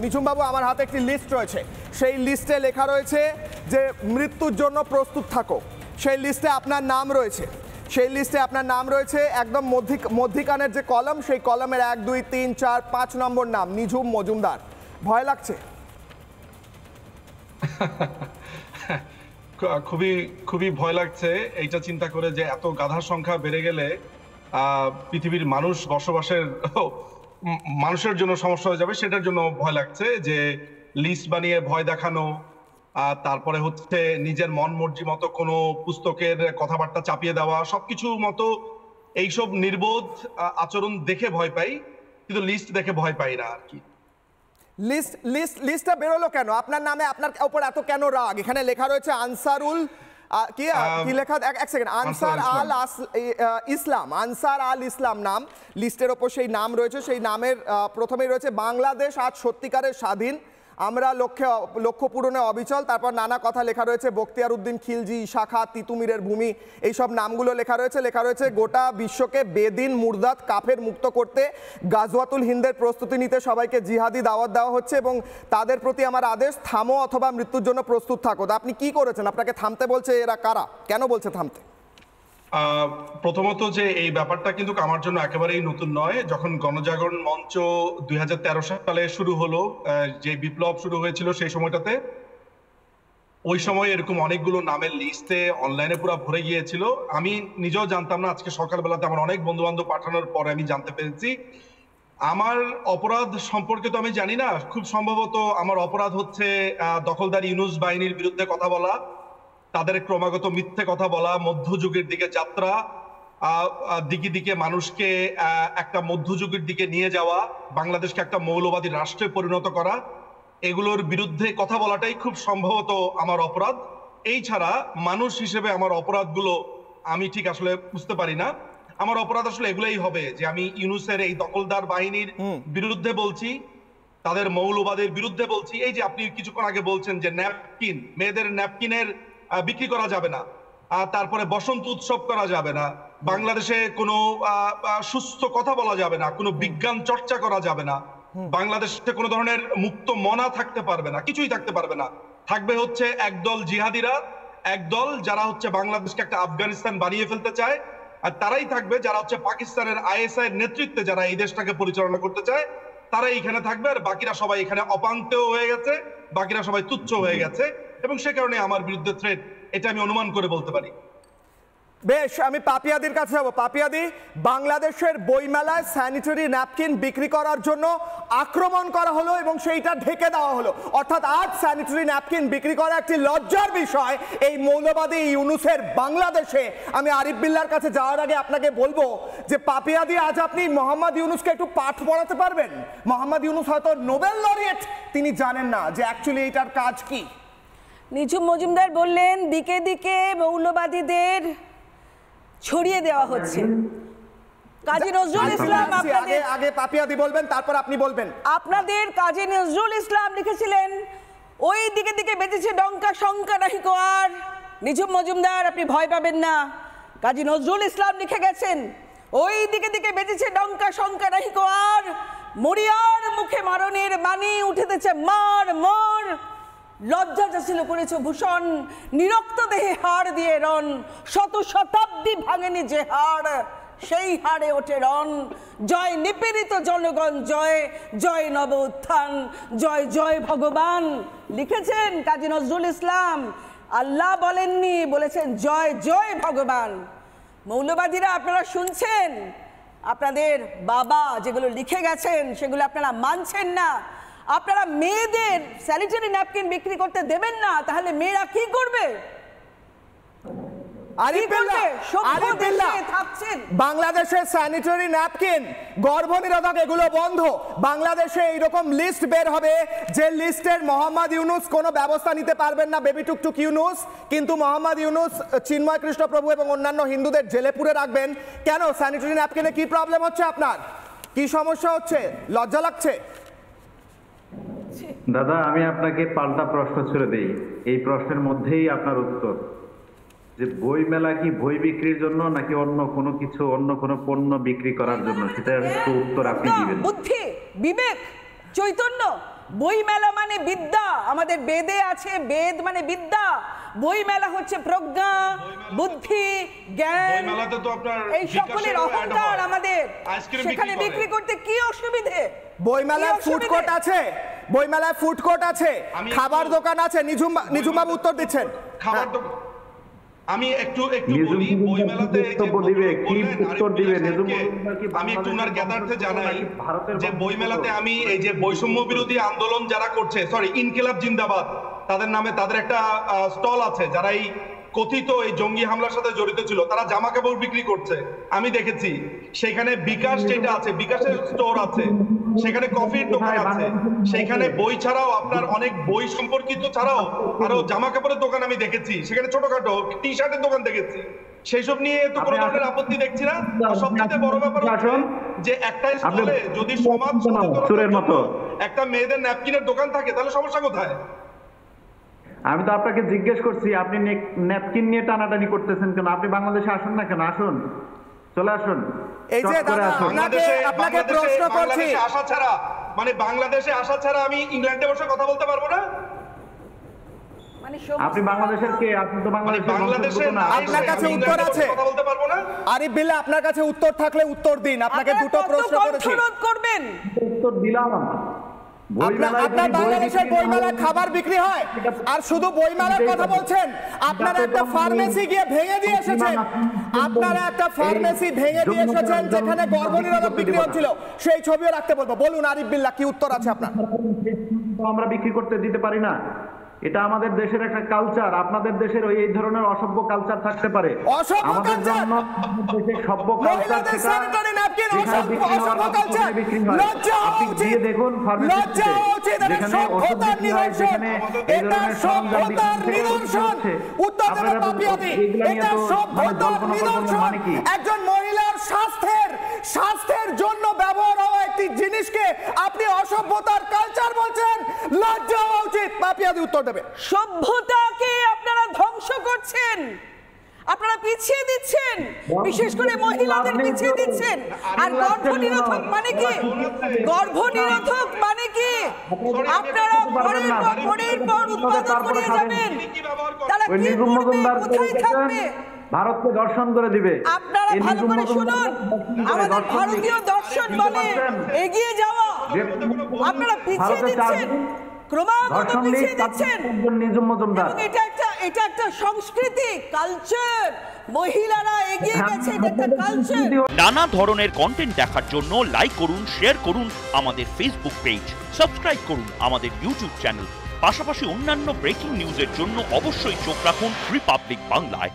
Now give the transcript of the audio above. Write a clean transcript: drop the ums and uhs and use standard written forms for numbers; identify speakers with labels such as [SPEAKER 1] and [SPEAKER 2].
[SPEAKER 1] নিঝুম বাবু, আমার হাতে একটি লিস্ট রয়েছে। সেই লিস্টে লেখা রয়েছে যে মৃত্যুর জন্য প্রস্তুত থাকো। সেই লিস্টে আপনার নাম রয়েছে। সেই লিস্টে আপনার নাম রয়েছে একদম মধ্যিখানের যে কলম, সেই কলমের 1, 2, 3, 4, 5 নম্বর নাম নিঝুম মজুমদার। ভয় লাগছে?
[SPEAKER 2] খুবই ভয় লাগছে এইটা চিন্তা করে যে এত গাধার সংখ্যা বেড়ে গেলে পৃথিবীর মানুষের জন্য সমস্যা হয়ে যাবে, সেটার জন্য ভয় লাগছে। যে লিস্ট বানিয়ে ভয় দেখানো, তারপরে হচ্ছে নিজের মন মর্জি মতো কোনো পুস্তকের কথাবার্তা চাপিয়ে দেওয়া, সবকিছু মতো এইসব নির্বোধ আচরণ দেখে ভয় পাই, কিন্তু লিস্ট দেখে ভয় পাই না আর কি।
[SPEAKER 1] লিস্টটা বেরোলো কেন? আপনার নামে আপনার উপর এত কেন রাগ? এখানে লেখা রয়েছে আনসারুল কি লেখা, এক সেকেন্ড, আনসার আল ইসলাম, আনসার আল ইসলাম নাম লিস্টের ওপর সেই নাম রয়েছে। সেই নামের প্রথমেই রয়েছে বাংলাদেশ আজ সত্যিকারের স্বাধীন, আমরা লক্ষ্য পূরণে অবিচল। তারপর নানা কথা লেখা রয়েছে, বখতিয়ার উদ্দিন খিলজি, শাখা, তিতুমিরের ভূমি, এইসব নামগুলো লেখা রয়েছে। গোটা বিশ্বকে বেদিন মুরদাদ কাফের মুক্ত করতে গাজওয়াতুল হিন্দের প্রস্তুতি নিতে সবাইকে জিহাদি দাওয়াত দেওয়া হচ্ছে এবং তাদের প্রতি আমার আদেশ, থামো অথবা মৃত্যুর জন্য প্রস্তুত থাকো। আপনি কি করেছেন? আপনাকে থামতে বলছে এরা কারা? কেন বলছে থামতে?
[SPEAKER 2] প্রথমত যে এই ব্যাপারটা কিন্তু আমার জন্য একেবারেই নতুন নয়। যখন গণজাগরণ মঞ্চ 2013 সালে শুরু হলো, যে বিপ্লব শুরু হয়েছিল সেই সময়টাতে, ওই সময় এরকম অনেকগুলো নামের লিস্টে অনলাইনে পুরো ভরে গিয়েছিল। আমি নিজেও জানতাম না, আজকে সকালবেলাতে আমার অনেক বন্ধু বান্ধব পাঠানোর পরে আমি জানতে পেরেছি। আমার অপরাধ সম্পর্কে তো আমি জানি না, খুব সম্ভবত আমার অপরাধ হচ্ছে দখলদার ইউনূস বাহিনীর বিরুদ্ধে কথা বলা, তাদের ক্রমাগত মিথ্যে কথা বলা, মধ্যযুগের দিকে যাত্রা, দিকে দিকে মানুষকে একটা মধ্যযুগের দিকে নিয়ে যাওয়া, বাংলাদেশকে একটা মৌলবাদী রাষ্ট্রে পরিণত করা, এগুলোর বিরুদ্ধে কথা বলাটাই খুব সম্ভবত আমার অপরাধ। এই ছাড়া মানুষ হিসেবে আমার অপরাধগুলো আমি ঠিক আসলে বুঝতে পারি না। আমার অপরাধ আসলে এগুলোই হবে যে আমি ইউনূসের এই দখলদার বাহিনীর বিরুদ্ধে বলছি, তাদের মৌলবাদের বিরুদ্ধে বলছি। এই যে আপনি কিছুক্ষণ আগে বলছেন যে ন্যাপকিন, মেয়েদের ন্যাপকিনের বিক্রি করা যাবে না, তারপরে বসন্ত উৎসব করা যাবে না, বাংলাদেশে কোনো সুস্থ কথা বলা যাবে না, কোনো বিজ্ঞান চর্চা করা যাবে না, বাংলাদেশে কোনো ধরনের মুক্ত মনা থাকতে পারবে না, কিছুই থাকতে পারবে না। থাকবে হচ্ছে একদল জিহাদিরা, একদল যারা হচ্ছে বাংলাদেশকে একটা আফগানিস্তান বানিয়ে ফেলতে চায়, আর তারাই থাকবে যারা হচ্ছে পাকিস্তানের আইএসআই এর নেতৃত্বে যারা এই দেশটাকে পরিচালনা করতে চায়, তারাই এখানে থাকবে। আর বাকিরা সবাই এখানে অপাঙ্ক্তেয় হয়ে গেছে, বাকিরা সবাই তুচ্ছ হয়ে গেছে, এবং সে কারণে আমার বিরুদ্ধে থ্রেট, এটা আমি অনুমান করে বলতে পারি।
[SPEAKER 1] বেশ, আমি পাপিয়াদির কাছে যাবো। পাপিয়াদি, বাংলাদেশের বইমেলায় স্যানিটারি ন্যাপকিন বিক্রি করার জন্য আক্রমণ করা হলো এবং সেইটা ঢেকে দেওয়া হলো, অর্থাৎ আজ স্যানিটারি ন্যাপকিন বিক্রি করা একটি লজ্জার বিষয় এই মৌলবাদী ইউনূসের বাংলাদেশে। আমি আরিফ বিল্লাহর কাছে যাওয়ার আগে আপনাকে বলবো যে পাপিয়াদি, আজ আপনি মোহাম্মদ ইউনূসকে একটু পাঠ পড়াতে পারবেন? মোহাম্মদ ইউনূস হয়তো নোবেল লরিয়েট, তিনি জানেন না যে অ্যাকচুয়ালি এটার কাজ কি।
[SPEAKER 3] নিঝুম মজুমদার বললেন দিকে দিকে মৌলবাদীদের ছড়িয়ে দেওয়া হচ্ছে। কাজী নজরুল ইসলাম,
[SPEAKER 1] আগে পাপিয়াদি বলবেন, তারপর আপনি বলবেন।
[SPEAKER 3] আপনাদের কাজী নজরুল ইসলাম লিখেছিলেন, ওই দিকে দিকে বেঁচেছে ডঙ্কা, শঙ্কা নাহি কো আর। নিঝুম মজুমদার, আপনি ভয় পাবেন না। কাজী নজরুল ইসলাম লিখে গেছেন, ওই দিকে দিকে বেঁচেছে ডঙ্কা, শঙ্কা নাহি কো আর। মরিয়ার মুখে মারণের বাণী উঠেতেছে মার মর। লজ্জা যাচিল করেছ ভূষণ, নিরক্ত দেহে হাড় দিয়ে রণ। শত শতাব্দী ভাঙেনি যে হাড়, সেই হাড়ে ওঠে রণ। জয় নিপীড়িত জনগণ জয়, জয় নব উত্থান, জয় জয় ভগবান। লিখেছেন কাজী নজরুল ইসলাম, আল্লাহ বলেননি, বলেছেন জয় জয় ভগবান। মৌলবাদীরা, আপনারা শুনছেন, আপনাদের বাবা যেগুলো লিখে গেছেন সেগুলো আপনারা মানছেন না। আপনারা মেয়েদের স্যানিটারি ন্যাপকিন বিক্রি করতে দেবেন না, তাহলে মেয়েরা কি করবে?
[SPEAKER 1] বাংলাদেশের স্যানিটারি ন্যাপকিন, গর্ভনিরোধক, এগুলো বন্ধ। বাংলাদেশে এইরকম লিস্ট বের হবে যে লিস্টের মোহাম্মদ ইউনূস কোনো ব্যবস্থা নিতে পারবেন না, বেবি টুকটুক ইউনূস, কিন্তু মোহাম্মদ ইউনূস চিন্ময় কৃষ্ণ প্রভু এবং অন্যান্য হিন্দুদের জেলে পুরে রাখবেন। কেন? স্যানিটারি ন্যাপকিনে কি প্রবলেম হচ্ছে আপনার? কি সমস্যা হচ্ছে? লজ্জা লাগছে?
[SPEAKER 4] দাদা, আমি আপনাকে পাল্টা প্রশ্ন ছুড়ে দেই, এই প্রশ্নের মধ্যেই আপনার উত্তর। যে বই মেলা কি বই বিক্রির জন্য নাকি অন্য কোনো কিছু, অন্য কোনো পণ্য বিক্রি করার জন্য, সেটা একটু উত্তর আপনি দিবেন।
[SPEAKER 3] বুদ্ধি, বিবেক, চৈতন্য বইমেলা মানে বিদ্যা, আমাদের বেদে আছে, বেদ মানে বিদ্যা। বইমেলা হচ্ছে প্রজ্ঞা, বুদ্ধি, জ্ঞান,
[SPEAKER 2] বইমেলাতে তো আপনার
[SPEAKER 3] এই সকলের অহংকার আমাদের। সেখানে বিক্রি করতে কি অসুবিধে?
[SPEAKER 1] বইমেলায় ফুড কোর্ট আছে, বইমেলায় ফুড কোর্ট আছে, খাবার দোকান আছে। নিঝুম বাবু উত্তর দিচ্ছেন।
[SPEAKER 2] খাবার দোকান আমি একটু বলি, বইমেলাতে আমি একটু ওনার জ্ঞাতার্থে জানাই যে বইমেলাতে আমি এই যে বৈষম্য বিরোধী আন্দোলন যারা করছে, সরি ইনকিলাব জিন্দাবাদ, তাদের নামে তাদের একটা স্টল আছে, যারা এই কথিত এই জঙ্গি হামলার সাথে জড়িত ছিল, তারা জামা কাপড় বিক্রি করছে, আমি দেখেছি। সেখানে বিকাশ যেটা আছে, বিকাশের স্টোর আছে, সেখানে কফির দোকান আছে, সেখানে বই ছাড়াও আপনার অনেক বই সম্পর্কিত ছাড়াও আরো জামা কাপড়ের দোকান আমি দেখেছি, সেখানে ছোটখাটো টি শার্টের দোকান দেখেছি। সেইসব নিয়ে তো কোনো ধরনের আপত্তি দেখছি না। সবচেয়ে বড় ব্যাপার হচ্ছে যে একটা স্টলে যদি সমাজ সচেতনতার জন্য একটা মেয়েদের ন্যাপকিনের দোকান থাকে, তাহলে সমস্যা কোথায়?
[SPEAKER 4] আমি তো আপনাকে জিজ্ঞেস করছি, আপনি ন্যাপকিন নিয়ে টানাটানি করতেছেন কেন? আপনি বাংলাদেশে আসুন না কেন? আসুন, চলে আসুন।
[SPEAKER 1] এই যে দাদা আপনাকে প্রশ্ন করছি,
[SPEAKER 2] আসা ছাড়া মানে বাংলাদেশে আসা ছাড়া আমি ইংল্যান্ডে বসে কথা বলতে পারবো না?
[SPEAKER 4] আপনি বাংলাদেশের কে? আপনি তো বাংলাদেশের না।
[SPEAKER 1] আপনার কাছে উত্তর আছে?
[SPEAKER 2] কথা বলতে পারবো না?
[SPEAKER 1] আরিফ বিল্লাহ, আপনার কাছে উত্তর থাকলে উত্তর দিন। আপনাকে দুটো প্রশ্ন করেছি,
[SPEAKER 3] করবেন,
[SPEAKER 4] উত্তর দিলাম।
[SPEAKER 1] আপনার বাংলাদেশের বইমেলায় খাবার বিক্রি হয় আর শুধু বইমেলার কথা বলছেন। আপনারা একটা ফার্মেসি গিয়ে ভেঙে দিয়ে এসেছেন, আপনারা একটা ফার্মেসি ভেঙে দিয়ে এসেছেন যেখানে গর্ভনিরোধক বিক্রি হচ্ছিল, সেই ছবিও রাখতে বলবো। বলুন আরিফ বিল্লাহ, কি উত্তর আছে আপনার?
[SPEAKER 4] আমরা বিক্রি করতে দিতে পারি না, এটা আমাদের দেশের একটা কালচার। আপনাদের দেশের এই ধরনের অসভ্য কালচার থাকতে পারে, আমাদের জন্য দেশের সভ্য কালচার আপনি গিয়ে দেখুন
[SPEAKER 1] একজন মহিলার স্বাস্থ্যের জন্য ব্যবহার হওয়া একটি জিনিসকে আপনি অসভ্যতার কালচার বলছেন, লজ্জা হওয়া উচিত। পাপিয়াদি উত্তর দেবে।
[SPEAKER 3] সভ্যতাকে আপনারা ধ্বংস করছেন, আপনারা পিছিয়ে দিচ্ছেন, বিশেষ করে মহিলাদের পিছিয়ে দিচ্ছেন। আর গর্ভনিরোধক মানে কি? গর্ভনিরোধক মানে কি? আপনারা পরের পর উৎপাদন করে যাবেন, তারা কি করবে, কোথায় থাকবে?
[SPEAKER 4] ভারতকে দর্শন করে দিবে।
[SPEAKER 3] আপনারা ভালো করে শুনুন, আমাদের ভারতীয় দর্শন বলে এগিয়ে যাওয়া, আপনারা পিছিয়ে দিচ্ছেন, ক্রমাগত পিছিয়ে দিচ্ছেন। এটা একটা সংস্কৃতি, কালচার, মহিলারা এগিয়ে গেছে, এটা একটা কালচার।
[SPEAKER 5] নানা ধরনের কন্টেন্ট দেখার জন্য লাইক করুন, শেয়ার করুন আমাদের ফেসবুক পেজ, সাবস্ক্রাইব করুন আমাদের ইউটিউব চ্যানেল। পাশাপাশি অন্যান্য ব্রেকিং নিউজের জন্য অবশ্যই চোখ রাখুন রিপাবলিক বাংলায়।